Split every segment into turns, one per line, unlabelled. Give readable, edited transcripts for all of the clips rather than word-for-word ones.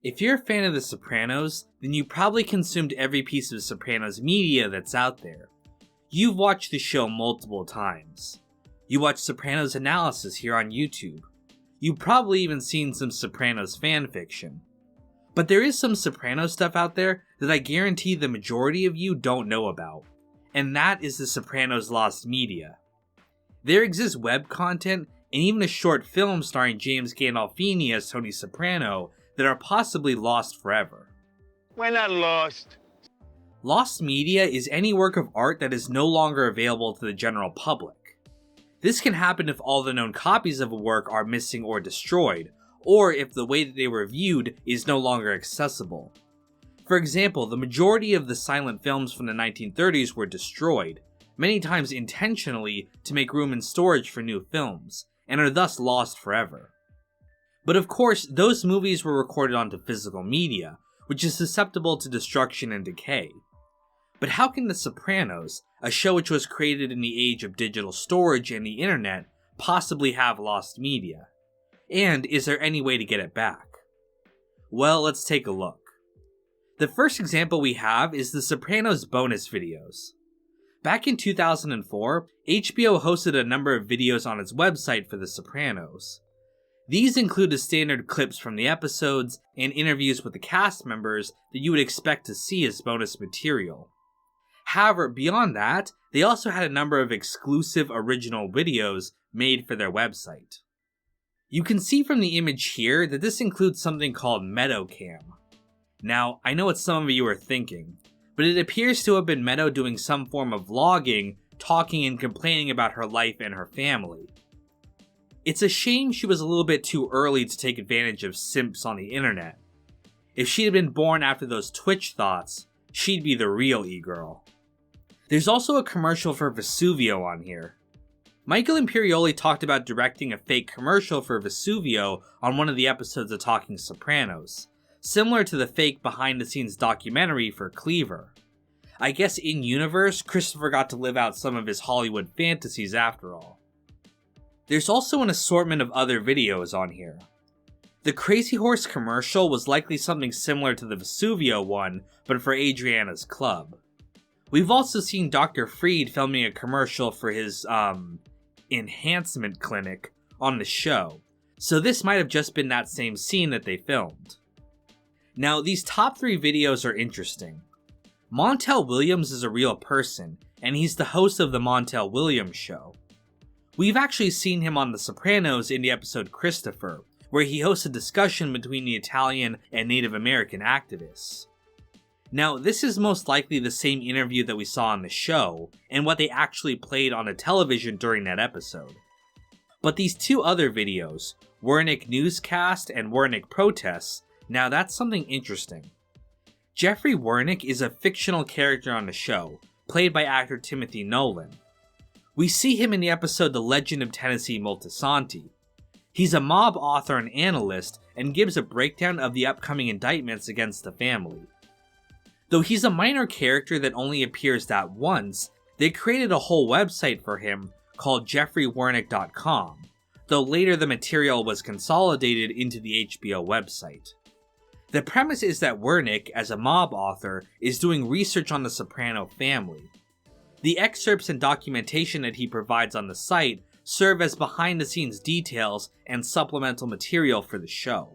If you're a fan of The Sopranos, then you probably consumed every piece of Sopranos media that's out there. You've watched the show multiple times. You watched Sopranos analysis here on YouTube. You've probably even seen some Sopranos fanfiction. But there is some Sopranos stuff out there that I guarantee the majority of you don't know about, and that is the Sopranos lost media. There exists web content and even a short film starring James Gandolfini as Tony Soprano that are possibly lost forever.
We're not lost.
Lost media is any work of art that is no longer available to the general public. This can happen if all the known copies of a work are missing or destroyed, or if the way that they were viewed is no longer accessible. For example, the majority of the silent films from the 1930s were destroyed, many times intentionally to make room in storage for new films, and are thus lost forever. But of course, those movies were recorded onto physical media, which is susceptible to destruction and decay. But how can The Sopranos, a show which was created in the age of digital storage and the internet, possibly have lost media? And is there any way to get it back? Well, let's take a look. The first example we have is The Sopranos bonus videos. Back in 2004, HBO hosted a number of videos on its website for The Sopranos. These included standard clips from the episodes and interviews with the cast members that you would expect to see as bonus material. However, beyond that, they also had a number of exclusive original videos made for their website. You can see from the image here that this includes something called Meadowcam. Now, I know what some of you are thinking, but it appears to have been Meadow doing some form of vlogging, talking and complaining about her life and her family. It's a shame she was a little bit too early to take advantage of simps on the internet. If she had been born after those Twitch thoughts, she'd be the real e-girl. There's also a commercial for Vesuvio on here. Michael Imperioli talked about directing a fake commercial for Vesuvio on one of the episodes of Talking Sopranos, similar to the fake behind-the-scenes documentary for Cleaver. I guess in-universe, Christopher got to live out some of his Hollywood fantasies after all. There's also an assortment of other videos on here. The Crazy Horse commercial was likely something similar to the Vesuvio one, but for Adriana's Club. We've also seen Dr. Freed filming a commercial for his, enhancement clinic on the show, so this might have just been that same scene that they filmed. Now, these top 3 videos are interesting. Montel Williams is a real person, and he's the host of The Montel Williams Show. We've actually seen him on The Sopranos in the episode Christopher, where he hosts a discussion between the Italian and Native American activists. Now, this is most likely the same interview that we saw on the show, and what they actually played on the television during that episode. But these 2 other videos, Wernick Newscast and Wernick Protests, now that's something interesting. Jeffrey Wernick is a fictional character on the show, played by actor Timothy Nolan. We see him in the episode The Legend of Tennessee Moltisanti. He's a mob author and analyst, and gives a breakdown of the upcoming indictments against the family. Though he's a minor character that only appears that once, they created a whole website for him called jeffreywernick.com, though later the material was consolidated into the HBO website. The premise is that Wernick, as a mob author, is doing research on the Soprano family. The excerpts and documentation that he provides on the site serve as behind-the-scenes details and supplemental material for the show.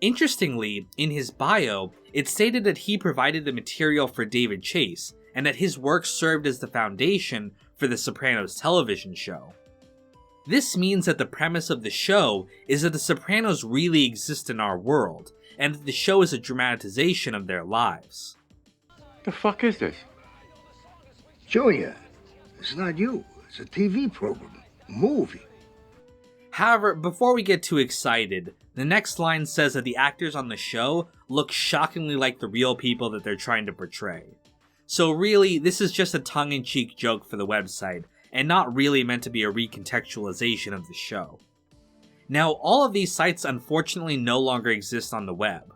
Interestingly, in his bio, it stated that he provided the material for David Chase, and that his work served as the foundation for the Sopranos television show. This means that the premise of the show is that the Sopranos really exist in our world, and that the show is a dramatization of their lives.
The fuck is this?
Junior, it's not you. It's a TV program. A movie.
However, before we get too excited, the next line says that the actors on the show look shockingly like the real people that they're trying to portray. So really, this is just a tongue-in-cheek joke for the website, and not really meant to be a recontextualization of the show. Now, all of these sites unfortunately no longer exist on the web.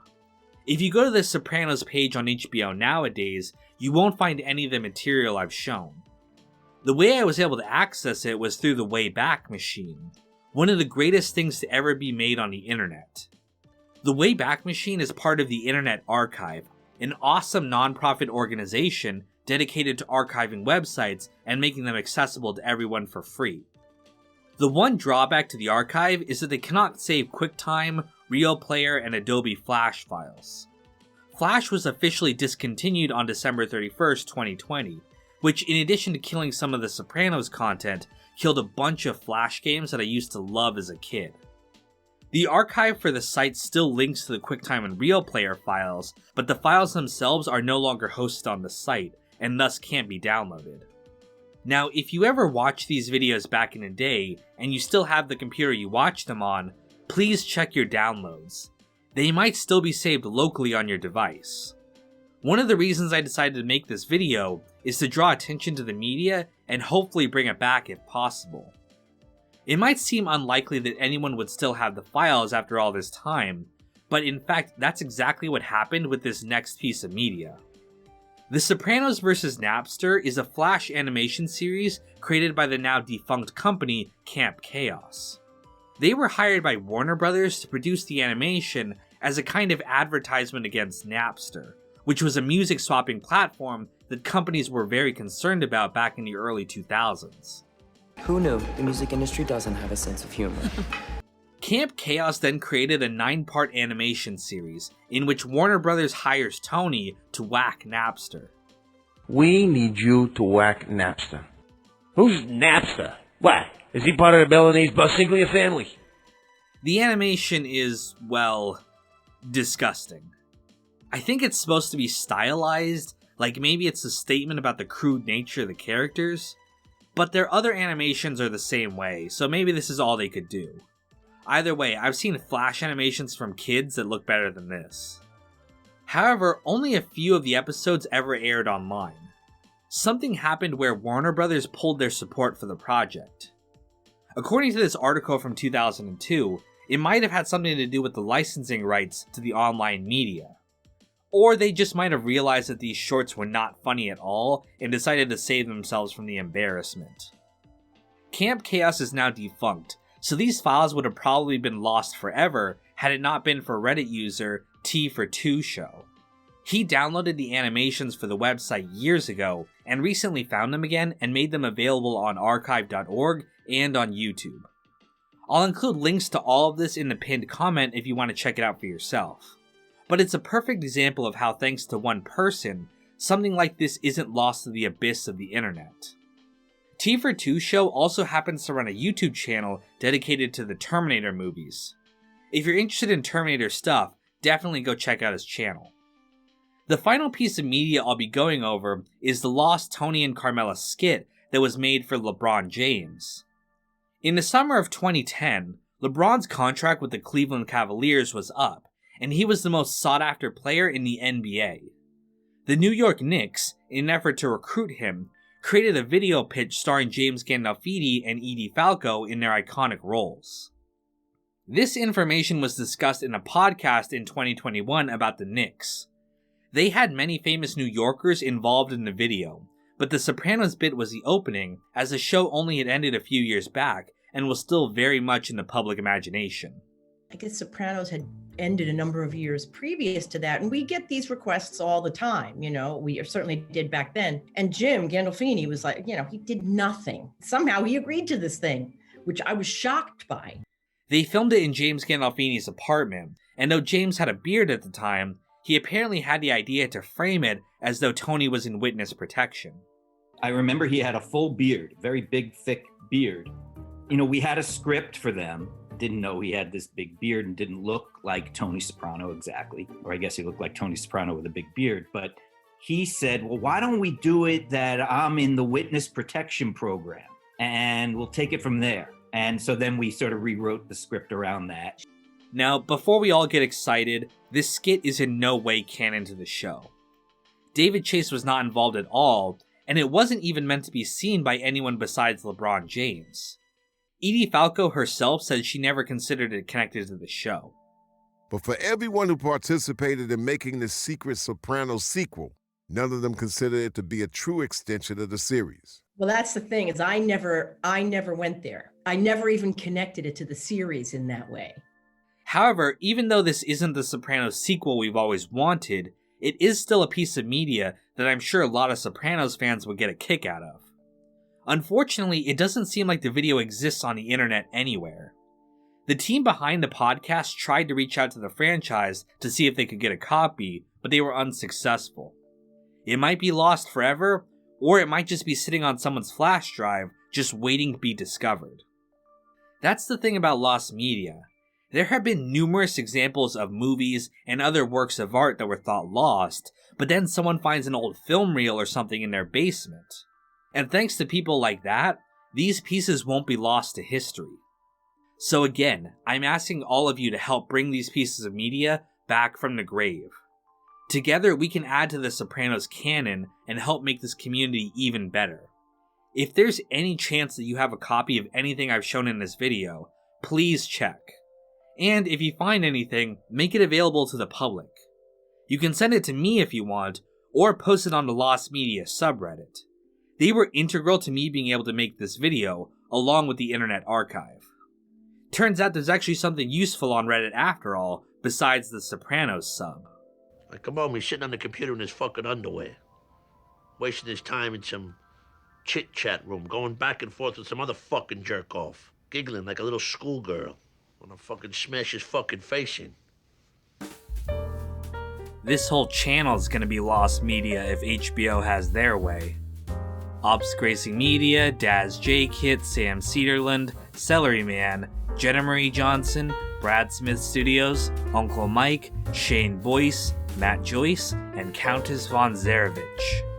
If you go to the Sopranos page on HBO nowadays, you won't find any of the material I've shown. The way I was able to access it was through the Wayback Machine, one of the greatest things to ever be made on the internet. The Wayback Machine is part of the Internet Archive, an awesome nonprofit organization dedicated to archiving websites and making them accessible to everyone for free. The one drawback to the archive is that they cannot save QuickTime, RealPlayer, and Adobe Flash files. Flash was officially discontinued on December 31st, 2020, which, in addition to killing some of the Sopranos content, killed a bunch of Flash games that I used to love as a kid. The archive for the site still links to the QuickTime and RealPlayer files, but the files themselves are no longer hosted on the site, and thus can't be downloaded. Now, if you ever watched these videos back in the day, and you still have the computer you watched them on, please check your downloads. They might still be saved locally on your device. One of the reasons I decided to make this video is to draw attention to the media and hopefully bring it back if possible. It might seem unlikely that anyone would still have the files after all this time, but in fact that's exactly what happened with this next piece of media. The Sopranos vs. Napster is a Flash animation series created by the now defunct company Camp Chaos. They were hired by Warner Brothers to produce the animation as a kind of advertisement against Napster, which was a music swapping platform that companies were very concerned about back in the early 2000s.
Who knew the music industry doesn't have a sense of humor?
Camp Chaos then created a 9-part animation series in which Warner Brothers hires Tony to whack Napster.
We need you to whack Napster. Who's Napster? What? Is he part of the Balinese Basiglia family?
The animation is, well, disgusting. I think it's supposed to be stylized, like maybe it's a statement about the crude nature of the characters, but their other animations are the same way, so maybe this is all they could do. Either way, I've seen Flash animations from kids that look better than this. However, only a few of the episodes ever aired online. Something happened where Warner Brothers pulled their support for the project. According to this article from 2002, it might have had something to do with the licensing rights to the online media. Or they just might have realized that these shorts were not funny at all and decided to save themselves from the embarrassment. Camp Chaos is now defunct, so these files would have probably been lost forever had it not been for Reddit user T42Show. He downloaded the animations for the website years ago and recently found them again and made them available on archive.org and on YouTube. I'll include links to all of this in the pinned comment if you want to check it out for yourself. But it's a perfect example of how, thanks to one person, something like this isn't lost to the abyss of the internet. T42Show also happens to run a YouTube channel dedicated to the Terminator movies. If you're interested in Terminator stuff, definitely go check out his channel. The final piece of media I'll be going over is the Lost Tony and Carmella skit that was made for LeBron James. In the summer of 2010, LeBron's contract with the Cleveland Cavaliers was up, and he was the most sought-after player in the NBA. The New York Knicks, in an effort to recruit him, created a video pitch starring James Gandolfini and Edie Falco in their iconic roles. This information was discussed in a podcast in 2021 about the Knicks. They had many famous New Yorkers involved in the video, but the Sopranos bit was the opening, as the show only had ended a few years back and was still very much in the public imagination.
I guess Sopranos had ended a number of years previous to that, and we get these requests all the time, you know, we certainly did back then. And Jim Gandolfini was like, you know, he did nothing. Somehow he agreed to this thing, which I was shocked by.
They filmed it in James Gandolfini's apartment, and though James had a beard at the time, he apparently had the idea to frame it as though Tony was in witness protection.
I remember he had a full beard, very big, thick beard. You know, we had a script for them. Didn't know he had this big beard and didn't look like Tony Soprano exactly. Or I guess he looked like Tony Soprano with a big beard. But he said, well, why don't we do it that I'm in the witness protection program and we'll take it from there. And so then we sort of rewrote the script around that.
Now, before we all get excited, this skit is in no way canon to the show. David Chase was not involved at all, and it wasn't even meant to be seen by anyone besides LeBron James. Edie Falco herself said she never considered it connected to the show.
But for everyone who participated in making the Secret Sopranos sequel, none of them considered it to be a true extension of the series.
Well, that's the thing, is I never went there. I never even connected it to the series in that way.
However, even though this isn't the Sopranos sequel we've always wanted, it is still a piece of media that I'm sure a lot of Sopranos fans would get a kick out of. Unfortunately, it doesn't seem like the video exists on the internet anywhere. The team behind the podcast tried to reach out to the franchise to see if they could get a copy, but they were unsuccessful. It might be lost forever, or it might just be sitting on someone's flash drive, just waiting to be discovered. That's the thing about lost media. There have been numerous examples of movies and other works of art that were thought lost, but then someone finds an old film reel or something in their basement. And thanks to people like that, these pieces won't be lost to history. So again, I'm asking all of you to help bring these pieces of media back from the grave. Together, we can add to the Sopranos canon and help make this community even better. If there's any chance that you have a copy of anything I've shown in this video, please check. And if you find anything, make it available to the public. You can send it to me if you want, or post it on the Lost Media subreddit. They were integral to me being able to make this video, along with the Internet Archive. Turns out there's actually something useful on Reddit after all, besides the Sopranos sub.
Like, come on, he's sitting on the computer in his fucking underwear, wasting his time in some chit-chat room, going back and forth with some other fucking jerk-off, giggling like a little schoolgirl. Wanna fucking smash his fucking face in.
This whole channel is gonna be lost media if HBO has their way. Ops Gracing Media, Daz J. Kit, Sam Cedarland, Celery Man, Jenna Marie Johnson, Brad Smith Studios, Uncle Mike, Shane Boyce, Matt Joyce, and Countess von Zarevich.